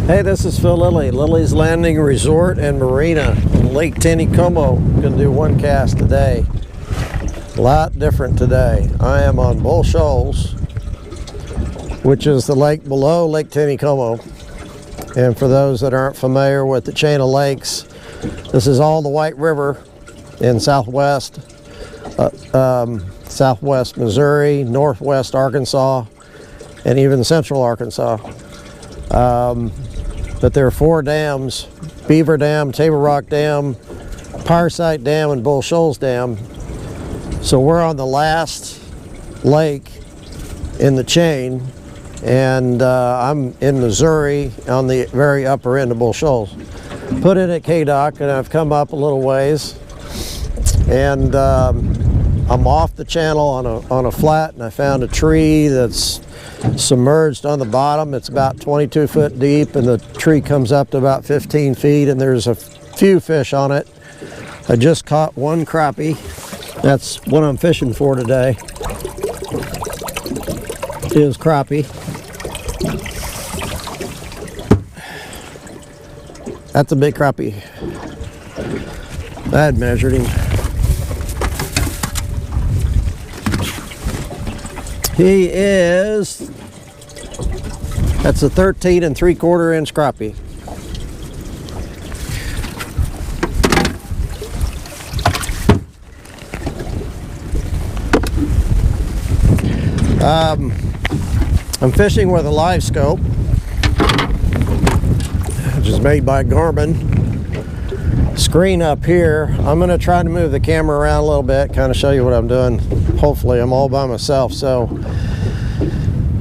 Hey, this is Phil Lilley, Lilley's Landing Resort and Marina in Lake Taneycomo. Gonna do one cast today. A lot different today. I am on Bull Shoals, which is the lake below Lake Taneycomo. And for those that aren't familiar with the chain of lakes, this is all the White River in southwest Missouri, northwest Arkansas, and even central Arkansas. But there are 4 dams: Beaver Dam, Table Rock Dam, Parasite Dam, and Bull Shoals Dam. So we're on the last lake in the chain, and I'm in Missouri on the very upper end of Bull Shoals. Put in at K-Dock, and I've come up a little ways, and I'm off the channel on a flat, and I found a tree that's submerged on the bottom. It's about 22 foot deep, and the tree comes up to about 15 feet, and there's a few fish on it. I just caught 1 crappie. That's what I'm fishing for today, is crappie. That's a big crappie. I had measured him. He is, that's a 13 3/4 inch crappie. I'm fishing with a LiveScope, which is made by Garmin. Screen up here. I'm going to try to move the camera around a little bit, kind of show you what I'm doing. Hopefully I'm all by myself, so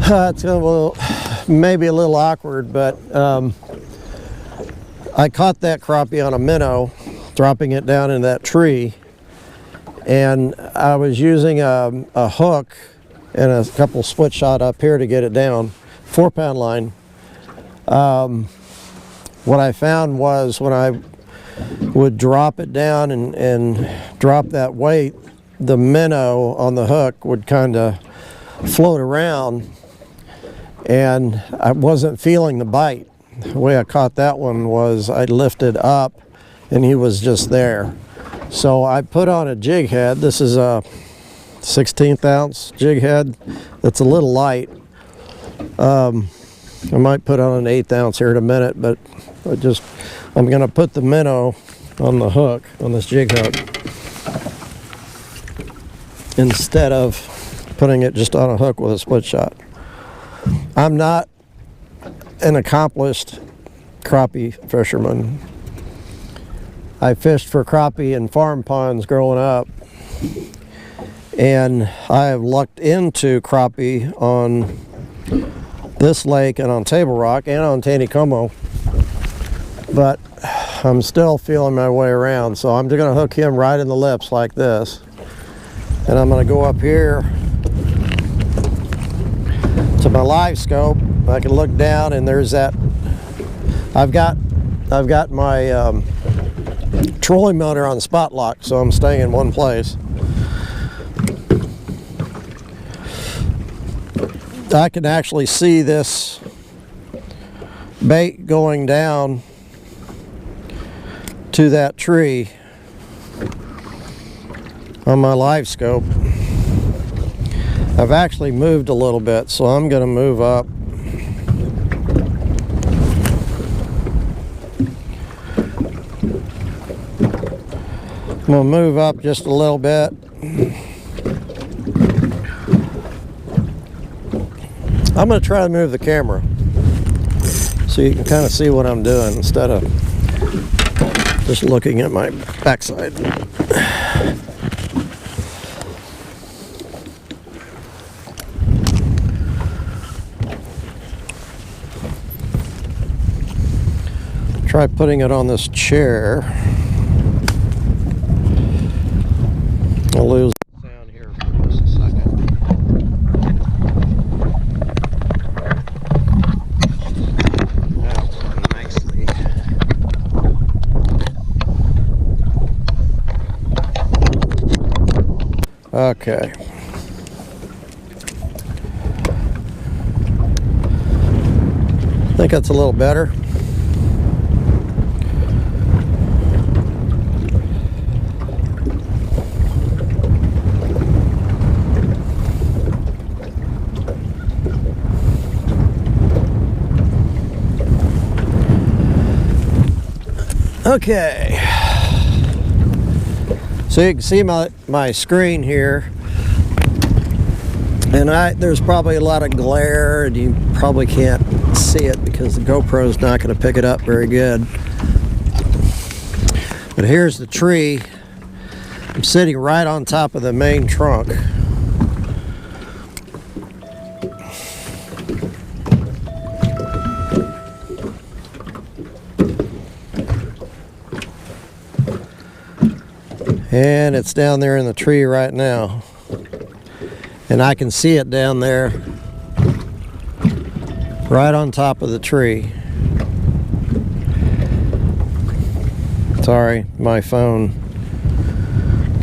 it's maybe a little awkward, but I caught that crappie on a minnow, dropping it down in that tree, and I was using a hook and a couple split shot up here to get it down, 4-pound line. What I found was when I would drop it down and drop that weight, the minnow on the hook would kind of float around, and I wasn't feeling the bite. The way I caught that one was I lifted up and he was just there. So I put on a jig head. This is a 16th ounce jig head that's a little light. I might put on an 1/8 ounce here in a minute, but I'm gonna put the minnow on the hook, on this jig hook, instead of putting it just on a hook with a split shot. I'm not an accomplished crappie fisherman. I fished for crappie in farm ponds growing up, and I have lucked into crappie on this lake and on Table Rock and on Taneycomo, but I'm still feeling my way around. So I'm just going to hook him right in the lips like this, and I'm going to go up here to my LiveScope. I can look down, and there's that. I've got my trolling motor on spot lock, so I'm staying in one place. I can actually see this bait going down to that tree on my LiveScope. I've actually moved a little bit, so I'm going to move up. I'm going to move up just a little bit. I'm going to try to move the camera so you can kind of see what I'm doing instead of just looking at my backside. Try putting it on this chair. I'll lose the sound here for just a second. That's nicely. Okay. think that's a little better. Okay, so you can see my screen here, and there's probably a lot of glare and you probably can't see it because the GoPro is not going to pick it up very good. But here's the tree. I'm sitting right on top of the main trunk. And it's down there in the tree right now. And I can see it down there, right on top of the tree. Sorry, my phone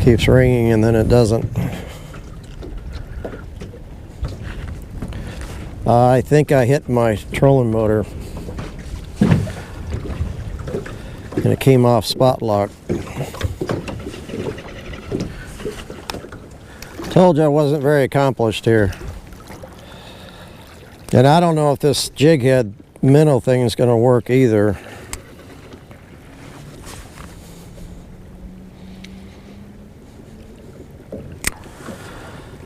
keeps ringing and then it doesn't. I think I hit my trolling motor and it came off spot lock. Told you I wasn't very accomplished here. And I don't know if this jig head minnow thing is going to work either.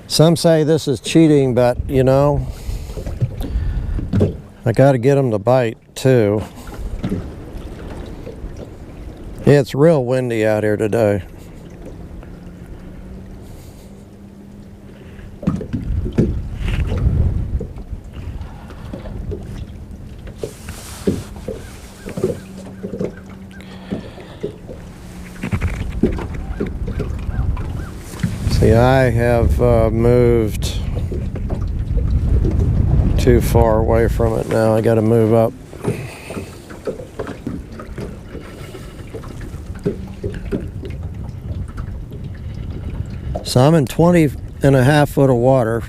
Some say this is cheating, but you know, I got to get them to bite too. It's real windy out here today. See, I have moved too far away from it now. I got to move up. So I'm in 20.5 foot of water.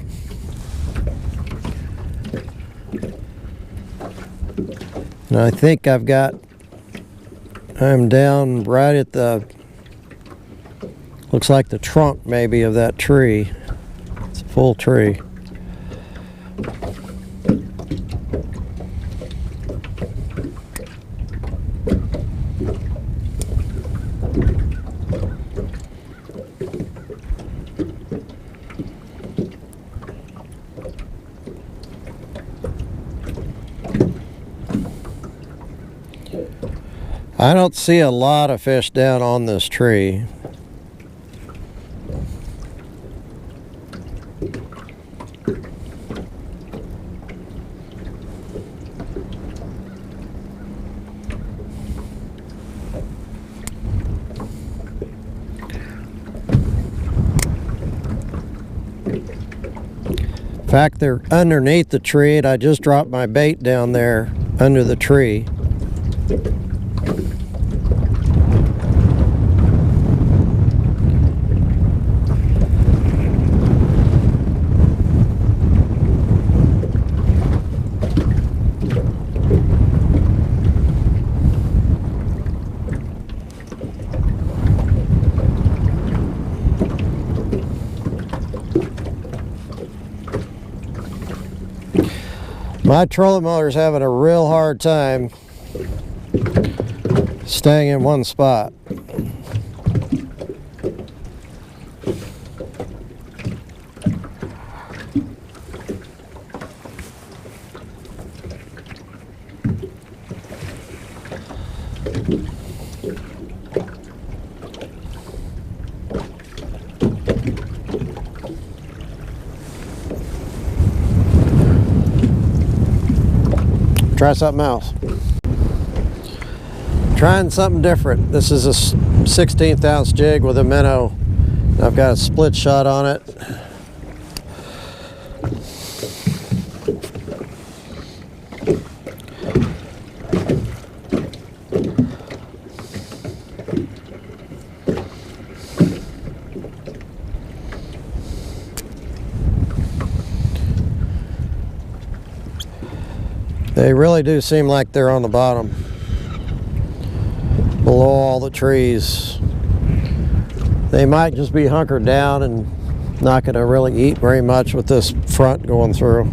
And I think I'm down right at the, looks like the trunk maybe of that tree. It's a full tree. I don't see a lot of fish down on this tree. In fact, they're underneath the tree, and I just dropped my bait down there under the tree. My trolling motor's having a real hard time staying in one spot. Try something else. Trying something different. This is a 16th ounce jig with a minnow. I've got a split shot on it. They really do seem like they're on the bottom, below all the trees. They might just be hunkered down and not going to really eat very much with this front going through.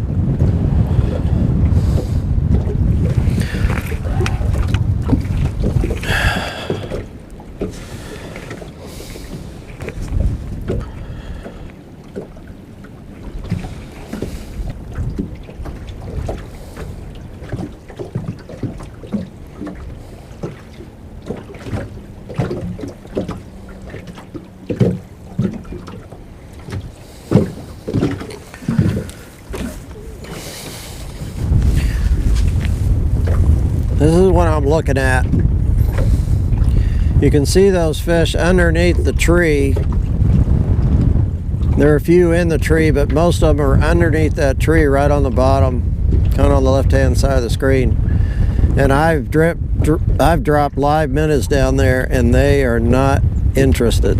This is what I'm looking at. You can see those fish underneath the tree. There are a few in the tree, but most of them are underneath that tree right on the bottom, kind of on the left-hand side of the screen. And I've dropped live minnows down there, and they are not interested.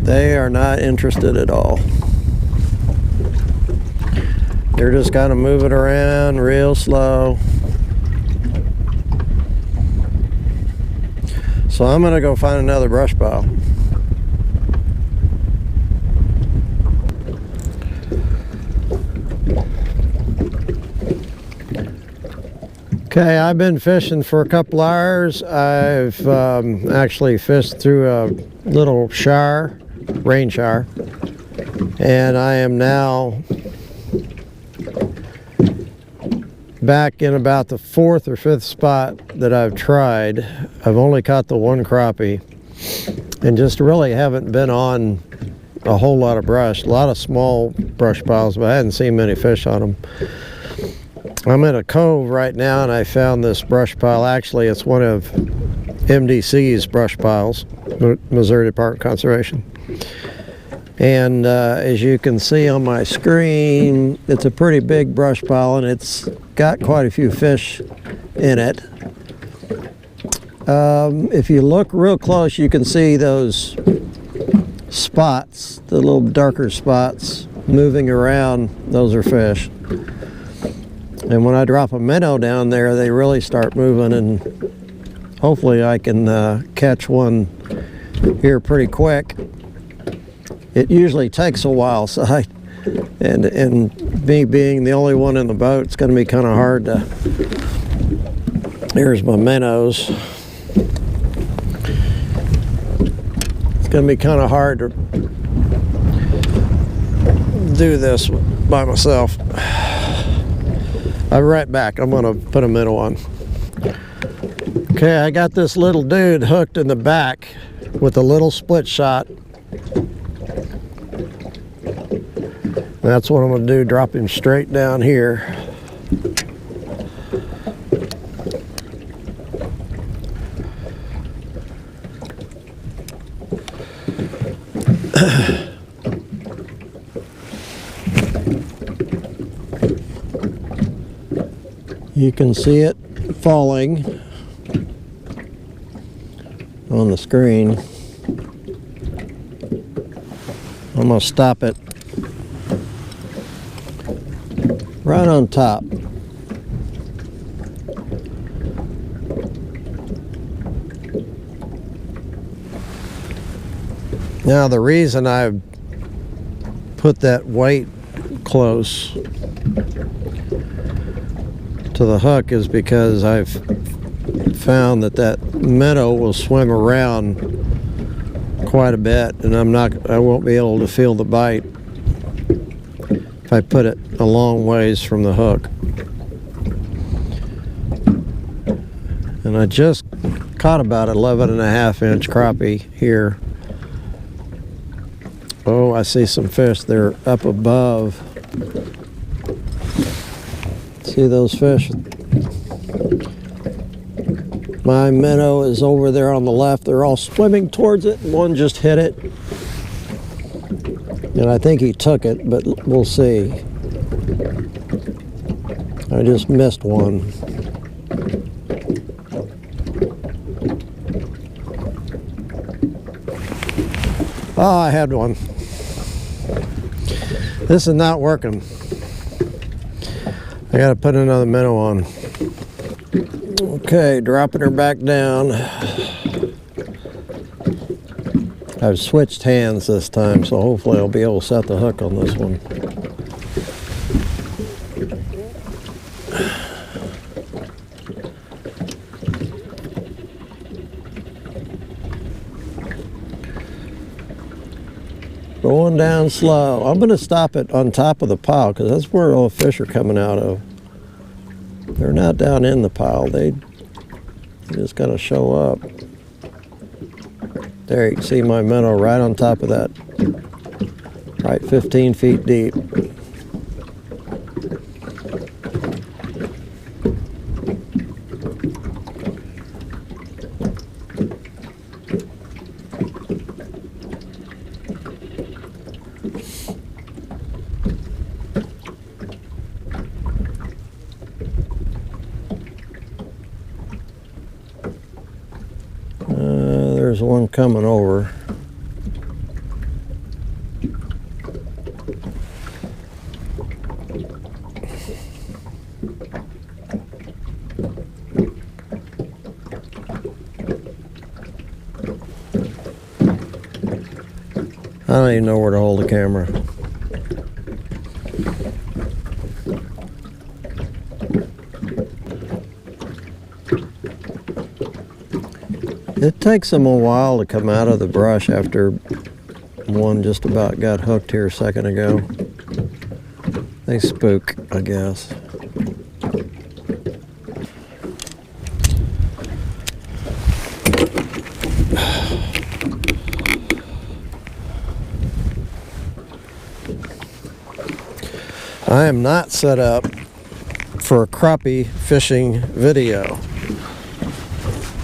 They are not interested at all. They're just kind of moving around real slow. So I'm gonna go find another brush pile. Okay, I've been fishing for a couple hours. I've actually fished through a little shower, rain shower, and I am now back in about the 4th or 5th spot that I've tried. I've only caught the one crappie and just really haven't been on a whole lot of brush. A lot of small brush piles, but I hadn't seen many fish on them. I'm in a cove right now and I found this brush pile. Actually, it's one of MDC's brush piles, Missouri Department of Conservation. And as you can see on my screen, it's a pretty big brush pile and it's got quite a few fish in it. If you look real close, you can see those spots, the little darker spots moving around. Those are fish. And when I drop a minnow down there, they really start moving, and hopefully I can catch one here pretty quick. It usually takes a while, so and me being the only one in the boat, it's going to be kind of hard to. Here's my minnows. It's going to be kind of hard to do this by myself. I'll be right back. I'm going to put a minnow on. Okay, I got this little dude hooked in the back with a little split shot. That's what I'm going to do, drop him straight down here. You can see it falling on the screen. I'm going to stop it right on top. Now the reason I put that weight close to the hook is because I've found that minnow will swim around quite a bit, and I won't be able to feel the bite if I put it a long ways from the hook. And I just caught about 11.5-inch crappie here. Oh, I see some fish. They're up above. See those fish? My minnow is over there on the left. They're all swimming towards it. One just hit it. And I think he took it, but we'll see. I just missed one. Oh, I had one. This is not working. I gotta put another minnow on. Okay, dropping her back down. I've switched hands this time, so hopefully I'll be able to set the hook on this one. Going down slow. I'm going to stop it on top of the pile because that's where all the fish are coming out of. They're not down in the pile. They just got to show up. There, you can see my minnow right on top of that. Right 15 feet deep. There's one coming over. I don't even know where to hold the camera. It takes them a while to come out of the brush after one just about got hooked here a second ago. They spook, I guess. I am not set up for a crappie fishing video.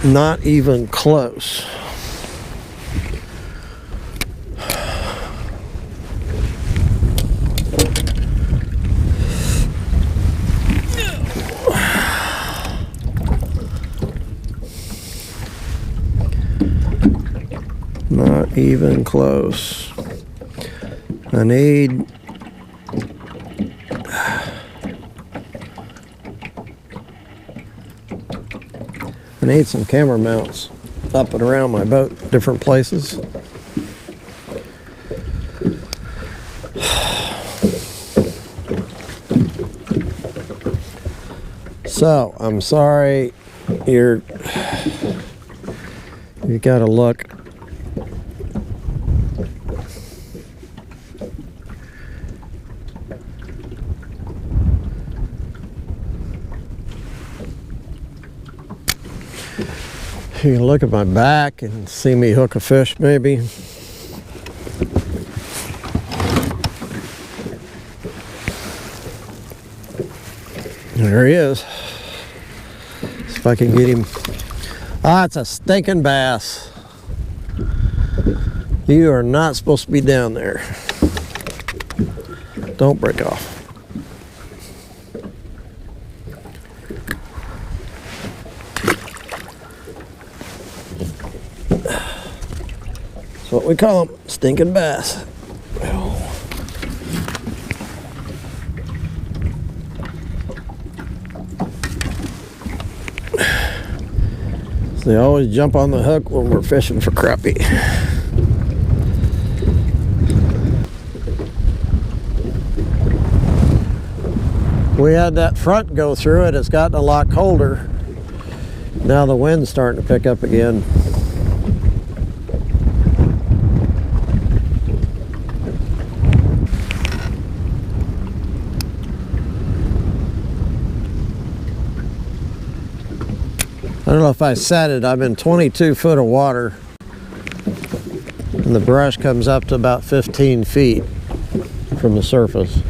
Not even close. Not even close. I need some camera mounts up and around my boat, different places. So, I'm sorry, you gotta look. You can look at my back and see me hook a fish, maybe. There he is. See if I can get him. Ah, it's a stinking bass. You are not supposed to be down there. Don't break off. That's what we call them, stinking bass. So they always jump on the hook when we're fishing for crappie. We had that front go through it. It's gotten a lot colder. Now the wind's starting to pick up again. I don't know if I said it, I'm in 22 foot of water and the brush comes up to about 15 feet from the surface.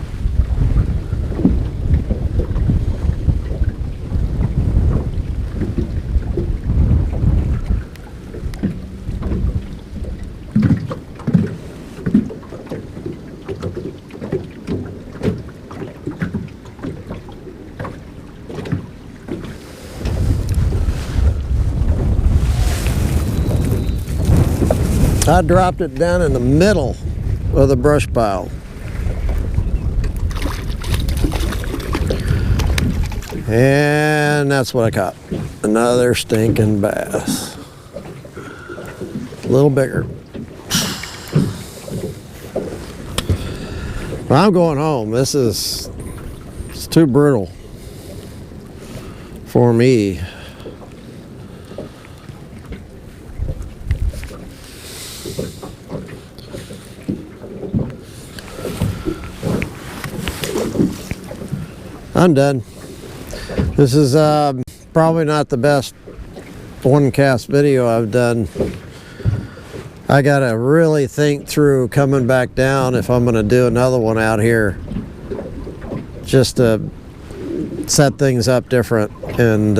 I dropped it down in the middle of the brush pile. And that's what I caught. Another stinking bass. A little bigger. Well, I'm going home. It's too brutal for me. I'm done. This is probably not the best one cast video I've done. I gotta really think through coming back down if I'm gonna do another one out here, just to set things up different. And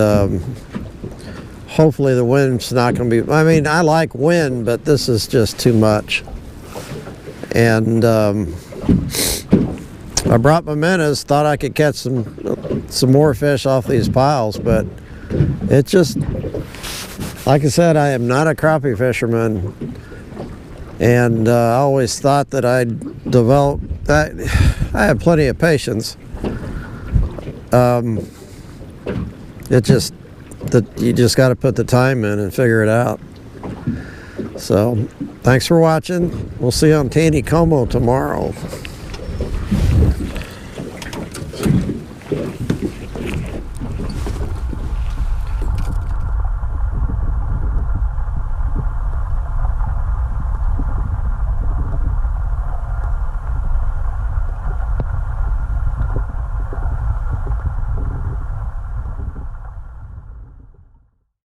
hopefully the wind's not gonna be, I mean, I like wind, but this is just too much. And I brought my minnows, thought I could catch some more fish off these piles, but it just, like I said, I am not a crappie fisherman, and I always thought that I'd develop that. I have plenty of patience. It just, that you just got to put the time in and figure it out. So thanks for watching. We'll see you on Taneycomo tomorrow.